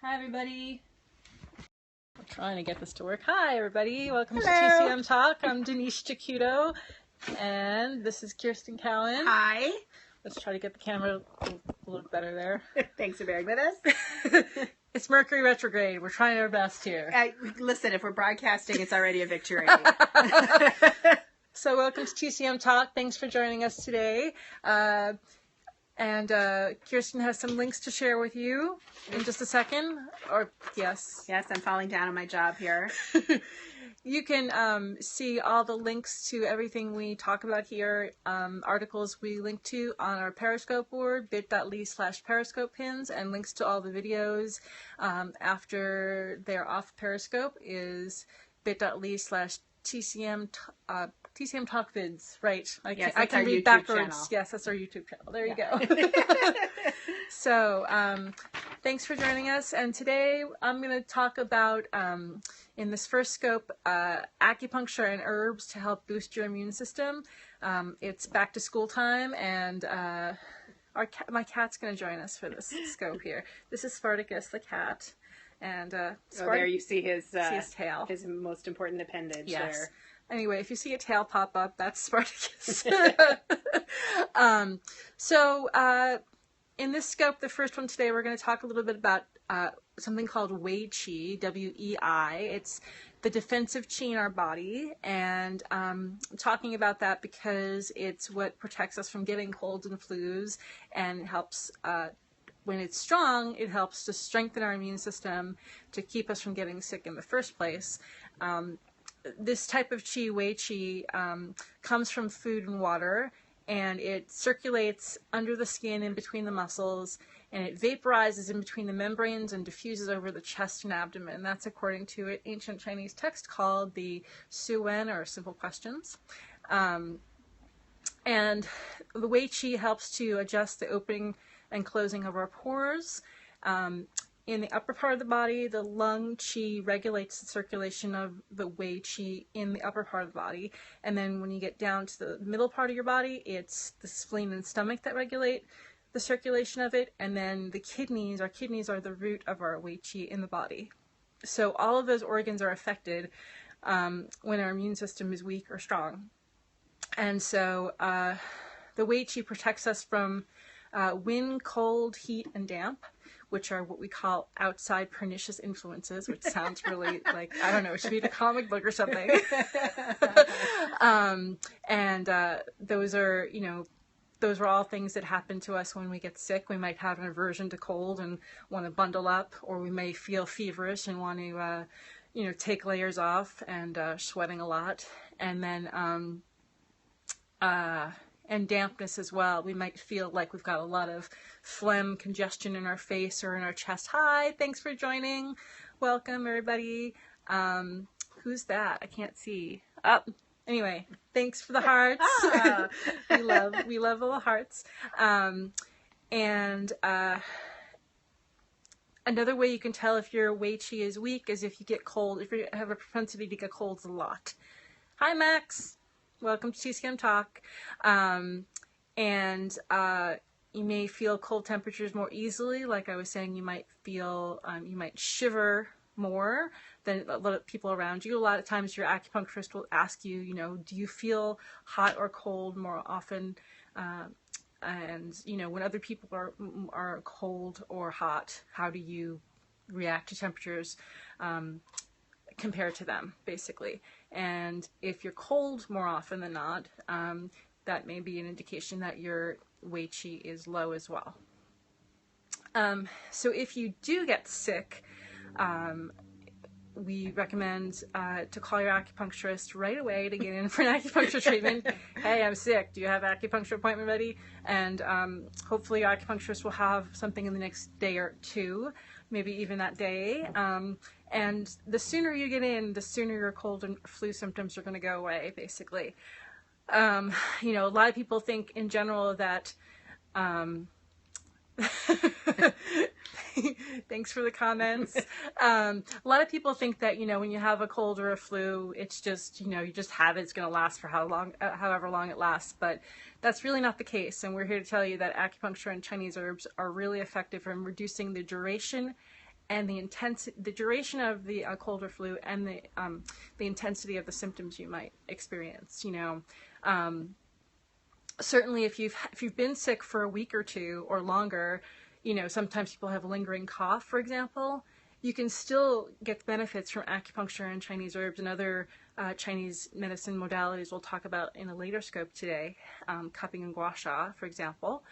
Hi everybody. I'm trying to get this to work. Hi everybody. Welcome Hello. to TCM Talk. I'm Denise Chicuto and this is Kirsten Cowan. Hi. Let's try to get the camera a little better there. Thanks for bearing with us. It's Mercury retrograde. We're trying our best here. Listen, if we're broadcasting, it's already a victory. So welcome to TCM Talk. Thanks for joining us today. And Kirsten has some links to share with you in just a second. Or yes. Yes, I'm falling down on my job here. You can see all the links to everything we talk about here, articles we link to on our Periscope board, bit.ly/Periscope pins, and links to all the videos after they're off Periscope is bit.ly/TCM Talk Vids, right? I can read backwards. Channel. Yes, that's our YouTube channel. There you go. So, thanks for joining us. And today I'm going to talk about, in this first scope, acupuncture and herbs to help boost your immune system. It's back to school time, and my cat's going to join us for this scope here. This is Spartacus, the cat. And there you see his tail. His most important appendage. Yes. There. Anyway, if you see a tail pop up, that's Spartacus. In this scope, the first one today, we're going to talk a little bit about something called Wei Qi, W-E-I. It's the defensive qi in our body, and I'm talking about that because it's what protects us from getting colds and flus, and helps, when it's strong, it helps to strengthen our immune system to keep us from getting sick in the first place. This type of qi, Wei Qi, comes from food and water, and it circulates under the skin in between the muscles, and it vaporizes in between the membranes and diffuses over the chest and abdomen. That's according to an ancient Chinese text called the Su Wen, or Simple Questions. And the Wei Qi helps to adjust the opening and closing of our pores. In the upper part of the body, the lung qi regulates the circulation of the Wei Qi in the upper part of the body. And then when you get down to the middle part of your body, it's the spleen and stomach that regulate the circulation of it. And then the kidneys, our kidneys are the root of our Wei Qi in the body. So all of those organs are affected when our immune system is weak or strong. And so the Wei Qi protects us from wind, cold, heat, and damp, which are what we call outside pernicious influences, which sounds really like, I don't know, it should be in a comic book or something. Those are all things that happen to us when we get sick. We might have an aversion to cold and want to bundle up, or we may feel feverish and want to, take layers off and sweating a lot. And then, and dampness as well. We might feel like we've got a lot of phlegm, congestion in our face or in our chest. Hi, thanks for joining. Welcome, everybody. Who's that? I can't see. Anyway, thanks for the hearts. we love little hearts. Another way you can tell if your Wei Qi is weak is if you get cold, if you have a propensity to get colds a lot. Hi, Max. Welcome to TCM Talk. You may feel cold temperatures more easily. Like I was saying, you might feel, you might shiver more than a lot of people around you. A lot of times your acupuncturist will ask you, do you feel hot or cold more often? When other people are cold or hot, how do you react to temperatures compared to them, basically? And if you're cold more often than not, that may be an indication that your Wei Qi is low as well. So if you do get sick, we recommend to call your acupuncturist right away to get in for an acupuncture treatment. Hey, I'm sick. Do you have an acupuncture appointment ready? And hopefully your acupuncturist will have something in the next day or two, maybe even that day. And the sooner you get in, the sooner your cold and flu symptoms are going to go away, basically. A lot of people think in general that thanks for the comments. A lot of people think that, when you have a cold or a flu, it's just, you just have it. It's going to last for however long it lasts. But that's really not the case. And we're here to tell you that acupuncture and Chinese herbs are really effective in reducing the duration and the duration of the cold or flu, and the intensity of the symptoms you might experience. Certainly if you've been sick for a week or two or longer, sometimes people have lingering cough, for example. You can still get benefits from acupuncture and Chinese herbs and other Chinese medicine modalities we'll talk about in a later scope today, cupping and gua sha, for example.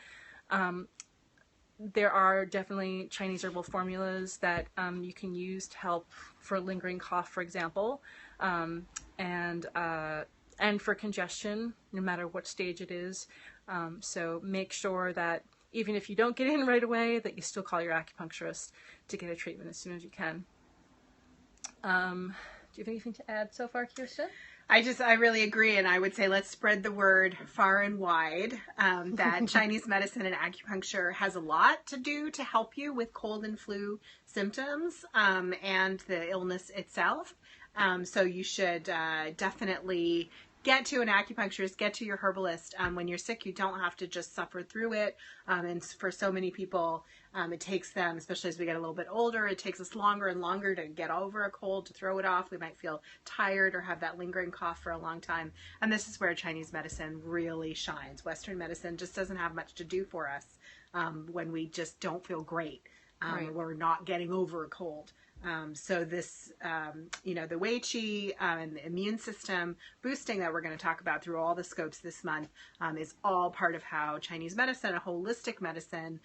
There are definitely Chinese herbal formulas that you can use to help for lingering cough, for example, and for congestion, no matter what stage it is. So make sure that even if you don't get in right away, that you still call your acupuncturist to get a treatment as soon as you can. Do you have anything to add so far, Kirsten? I really agree, and I would say let's spread the word far and wide that Chinese medicine and acupuncture has a lot to do to help you with cold and flu symptoms and the illness itself. So you should definitely get to an acupuncturist, get to your herbalist. When you're sick, you don't have to just suffer through it. And for so many people, it takes them, especially as we get a little bit older, it takes us longer and longer to get over a cold, to throw it off. We might feel tired or have that lingering cough for a long time. And this is where Chinese medicine really shines. Western medicine just doesn't have much to do for us when we just don't feel great. Right. We're not getting over a cold. So this, the Wei Qi and the immune system boosting that we're going to talk about through all the scopes this month is all part of how Chinese medicine, a holistic medicine,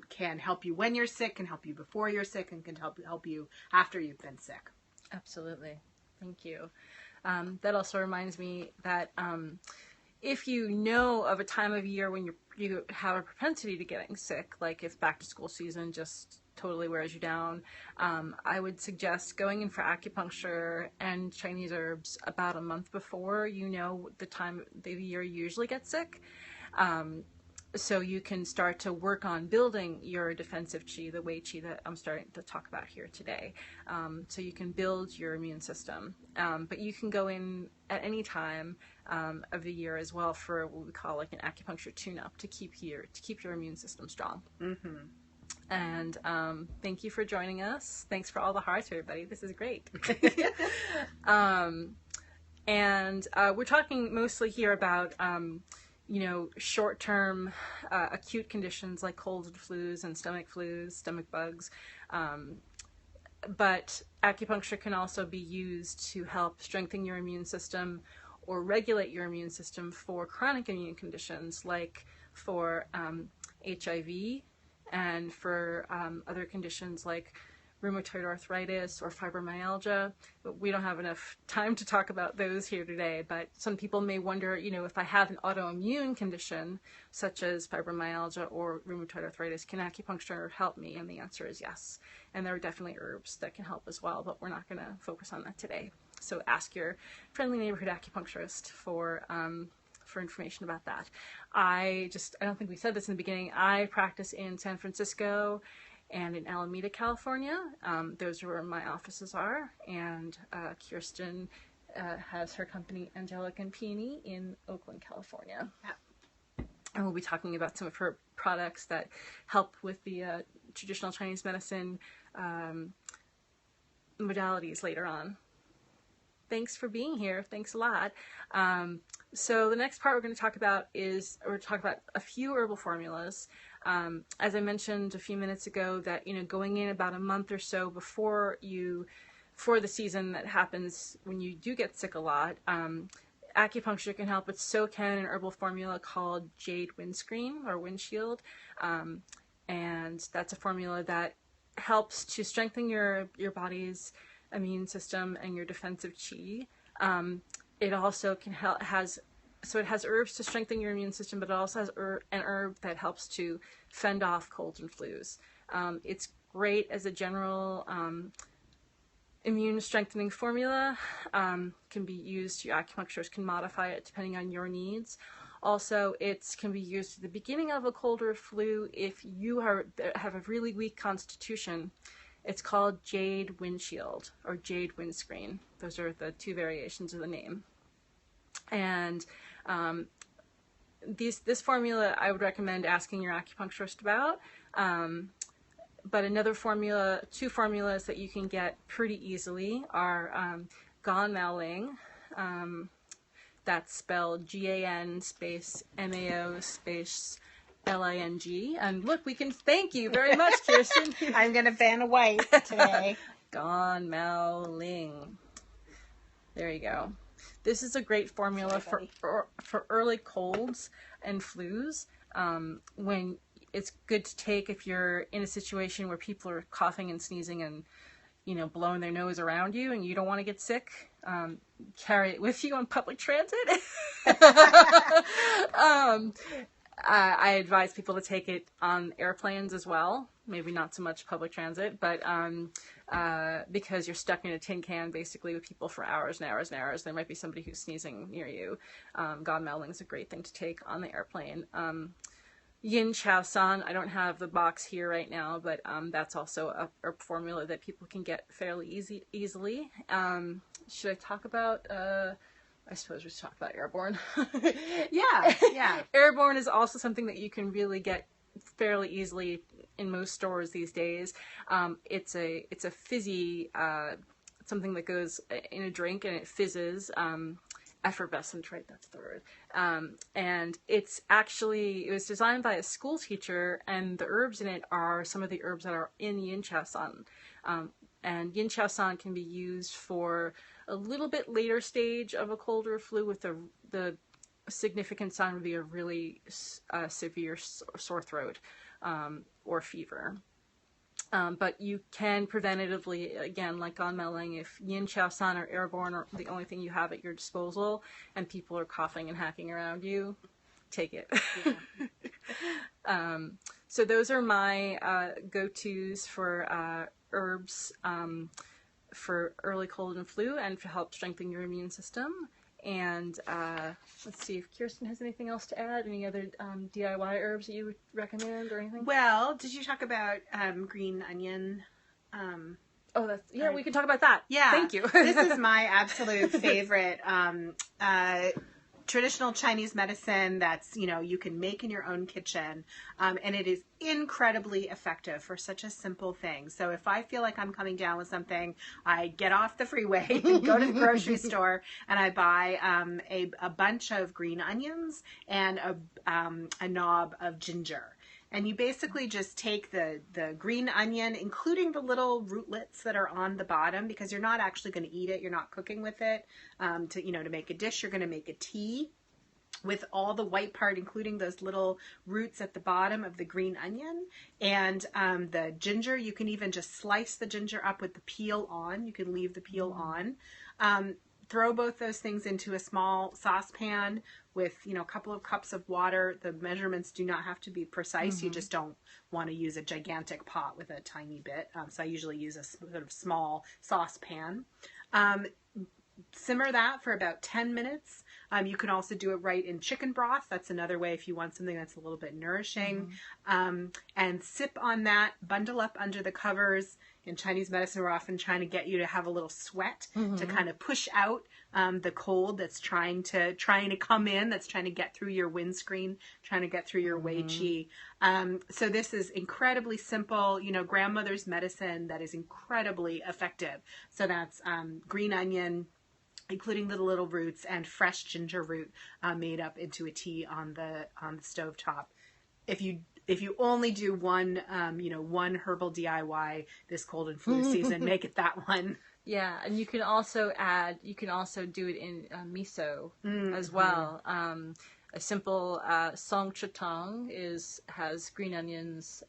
can help you when you're sick, can help you before you're sick, and can help you after you've been sick. Absolutely. Thank you. That also reminds me that if you know of a time of year when you have a propensity to getting sick, like if back to school season just totally wears you down, I would suggest going in for acupuncture and Chinese herbs about a month before the time of the year you usually get sick. So you can start to work on building your defensive qi, the Wei Qi that I'm starting to talk about here today. So you can build your immune system. But you can go in at any time of the year as well for what we call like an acupuncture tune-up to keep your immune system strong. Mm-hmm. And thank you for joining us. Thanks for all the hearts, everybody. This is great. And we're talking mostly here about short-term acute conditions like colds and flus and stomach bugs. But acupuncture can also be used to help strengthen your immune system or regulate your immune system for chronic immune conditions like for HIV and for other conditions like rheumatoid arthritis or fibromyalgia. But we don't have enough time to talk about those here today. But some people may wonder, if I have an autoimmune condition such as fibromyalgia or rheumatoid arthritis, can acupuncture help me? And the answer is yes. And there are definitely herbs that can help as well, but we're not going to focus on that today. So ask your friendly neighborhood acupuncturist for information about that. I don't think we said this in the beginning. I practice in San Francisco and in Alameda, California. Those are where my offices are. And Kirsten has her company, Angelic and Peony, in Oakland, California. Yeah. And we'll be talking about some of her products that help with the traditional Chinese medicine modalities later on. Thanks for being here. Thanks a lot. So the next part we're going to talk about a few herbal formulas. As I mentioned a few minutes ago, that going in about a month or so before the season that happens when you do get sick a lot, acupuncture can help, but so can an herbal formula called Jade Windscreen or Windshield, and that's a formula that helps to strengthen your body's immune system and your defensive qi. It also can help, it has herbs to strengthen your immune system, but it also has an herb that helps to fend off colds and flus. It's great as a general immune strengthening formula. Can be used, your acupuncturist can modify it depending on your needs. Also, it can be used at the beginning of a cold or flu if you have a really weak constitution. It's called Jade Windshield or Jade Windscreen. Those are the two variations of the name. And this formula I would recommend asking your acupuncturist about. But another formula, two formulas that you can get pretty easily are Gan Maoling. That's spelled GAN space MAO space LING. And look, we can thank you very much, Kirsten. I'm going to ban a white today. Gan Maoling. There you go. This is a great formula for early colds and flus. When it's good to take if you're in a situation where people are coughing and sneezing and, you know, blowing their nose around you and you don't want to get sick. Carry it with you on public transit. I advise people to take it on airplanes as well. Maybe not so much public transit, but because you're stuck in a tin can basically with people for hours and hours and hours. There might be somebody who's sneezing near you. God Melding is a great thing to take on the airplane. Yin Chao San, I don't have the box here right now, but that's also a formula that people can get fairly easily. Should I talk about, I suppose we should talk about Airborne. Yeah. Airborne is also something that you can really get fairly easily in most stores these days. It's a fizzy, something that goes in a drink and it fizzes. Effervescent, right? That's the word. And it was designed by a school teacher, and the herbs in it are some of the herbs that are in Yin Chao San. And Yin Chao San can be used for a little bit later stage of a cold or flu with the significant sign would be a really severe sore throat or fever. But you can preventatively, again, like on Melling, if Yin Chao San or Airborne are the only thing you have at your disposal and people are coughing and hacking around you, take it. Yeah. So those are my go-tos for herbs for early cold and flu and to help strengthen your immune system. And let's see if Kirsten has anything else to add. Any other DIY herbs that you would recommend or anything? Well, did you talk about green onion? We can talk about that. Yeah. Thank you. This is my absolute favorite traditional Chinese medicine that's, you can make in your own kitchen. And it is incredibly effective for such a simple thing. So if I feel like I'm coming down with something, I get off the freeway and go to the grocery store and I buy a bunch of green onions and a knob of ginger. And you basically just take the green onion, including the little rootlets that are on the bottom, because you're not actually going to eat it. You're not cooking with it to make a dish. You're going to make a tea with all the white part, including those little roots at the bottom of the green onion. And the ginger, you can even just slice the ginger up with the peel on. You can leave the peel on. Throw both those things into a small saucepan with, a couple of cups of water. The measurements do not have to be precise. Mm-hmm. You just don't want to use a gigantic pot with a tiny bit. So I usually use a sort of small saucepan. Simmer that for about 10 minutes. You can also do it right in chicken broth. That's another way if you want something that's a little bit nourishing. Mm-hmm. And sip on that, bundle up under the covers. In Chinese medicine, we're often trying to get you to have a little sweat mm-hmm. to kind of push out the cold that's trying to come in, that's trying to get through your windscreen, trying to get through your Wei Qi. So this is incredibly simple, grandmother's medicine that is incredibly effective. So that's green onion, including the little roots, and fresh ginger root made up into a tea on the stovetop. If you only do one herbal DIY this cold and flu season, make it that one. Yeah, and you can also do it in miso as well. A simple song chutang has green onions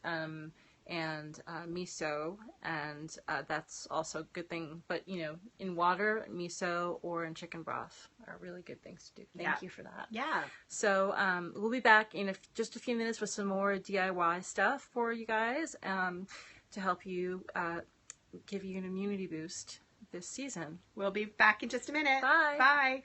and miso, and that's also a good thing. But in water, miso, or in chicken broth are really good things to do. Thank you for that. Yeah. So we'll be back in just a few minutes with some more DIY stuff for you guys to help you give you an immunity boost this season. We'll be back in just a minute. Bye. Bye.